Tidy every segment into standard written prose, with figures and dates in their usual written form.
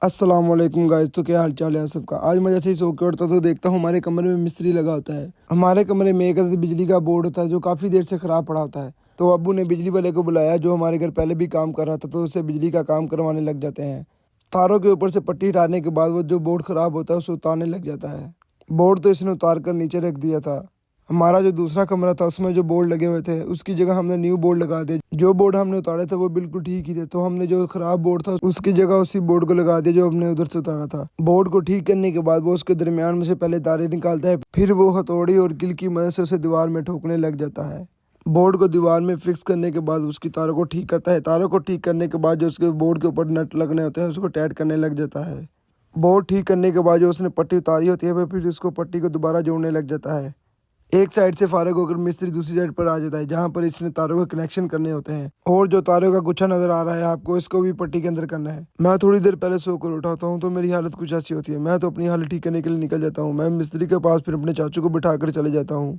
अस्सलाम वालेकुम गाइस। तो क्या हाल चाल है आप सबका। आज मैं जैसे ही सो के उठता तो देखता हूँ हमारे कमरे में मिस्त्री लगा होता है। हमारे कमरे में एक ऐसा बिजली का बोर्ड होता है जो काफ़ी देर से ख़राब पड़ा होता है। तो अब्बू ने बिजली वाले को बुलाया जो हमारे घर पहले भी काम कर रहा था, तो उससे बिजली का काम करवाने लग जाते हैं। तारों के ऊपर से पट्टी हटाने के बाद वो जो बोर्ड ख़राब होता है उसे उतारने लग जाता है। बोर्ड तो इसने उतार कर नीचे रख दिया था। हमारा जो दूसरा कमरा था उसमें जो बोर्ड लगे हुए थे उसकी जगह हमने न्यू बोर्ड लगा दिए। जो बोर्ड हमने उतारे थे वो बिल्कुल ठीक ही थे, तो हमने जो खराब बोर्ड था उसकी जगह उसी बोर्ड को लगा दिया जो हमने उधर से उतारा था। बोर्ड को ठीक करने के बाद वो उसके दरमियान में से पहले तारे निकालता है, फिर वो हथौड़ी और किल की मदद से उसे दीवार में ठोकने लग जाता है। बोर्ड को दीवार में फिक्स करने के बाद उसकी तारों को ठीक करता है। तारों को ठीक करने के बाद जो उसके बोर्ड के ऊपर नट लगने होते हैं उसको टाइट करने लग जाता है। बोर्ड ठीक करने के बाद जो उसने पट्टी उतारी होती है वह फिर उसको पट्टी को दोबारा जोड़ने लग जाता है। एक साइड से फारग होकर मिस्त्री दूसरी साइड पर आ जाता है जहां पर इसने तारों के कनेक्शन करने होते हैं। और जो तारों का गुच्छा नजर आ रहा है आपको, इसको भी पट्टी के अंदर करना है। मैं थोड़ी देर पहले सोकर उठाता हूँ तो मेरी हालत कुछ ऐसी होती है। मैं तो अपनी हालत ठीक करने के लिए निकल जाता हूँ। मैं मिस्त्री के पास फिर अपने चाचू को बिठा कर चले जाता हूँ।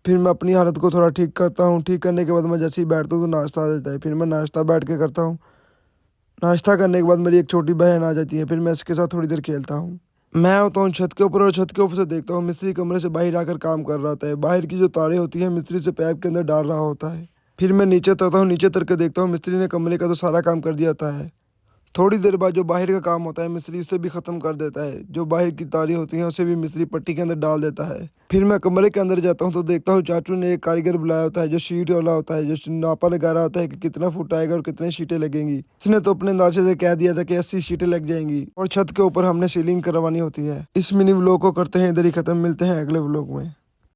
फिर मैं अपनी हालत को थोड़ा ठीक करता हूँ। ठीक करने के बाद मैं जैसे ही बैठता हूँ तो नाश्ता आ जाता है। फिर मैं नाश्ता बैठ के करता हूँ। नाश्ता करने के बाद मेरी एक छोटी बहन आ जाती है, फिर मैं इसके साथ थोड़ी देर खेलता हूँ। मैं होता हूँ छत के ऊपर और छत के ऊपर से देखता हूँ मिस्त्री कमरे से बाहर आकर काम कर रहा होता है। बाहर की जो तारें होती हैं मिस्त्री से पैप के अंदर डाल रहा होता है। फिर मैं नीचे उतरता हूँ। नीचे उतर के देखता हूँ मिस्त्री ने कमरे का तो सारा काम कर दिया होता है। थोड़ी देर बाद जो बाहर का काम होता है मिस्त्री उसे भी ख़त्म कर देता है। जो बाहर की तारें होती हैं उसे भी मिस्त्री पट्टी के अंदर डाल देता है। फिर मैं कमरे के अंदर जाता हूँ तो देखता हूँ चाचू ने एक कारीगर बुलाया होता है जो शीट वाला होता है, जो नापा लगा रहा होता है कि कितना फुट आएगा और कितनी शीटें लगेंगी। इसने तो अपने अंदाजे से कह दिया था कि 80 शीटें लग जाएंगी और छत के ऊपर हमने सीलिंग करवानी होती है। इस मिनी व्लॉग को करते हैं इधर ही ख़त्म। मिलते हैं अगले व्लॉग में।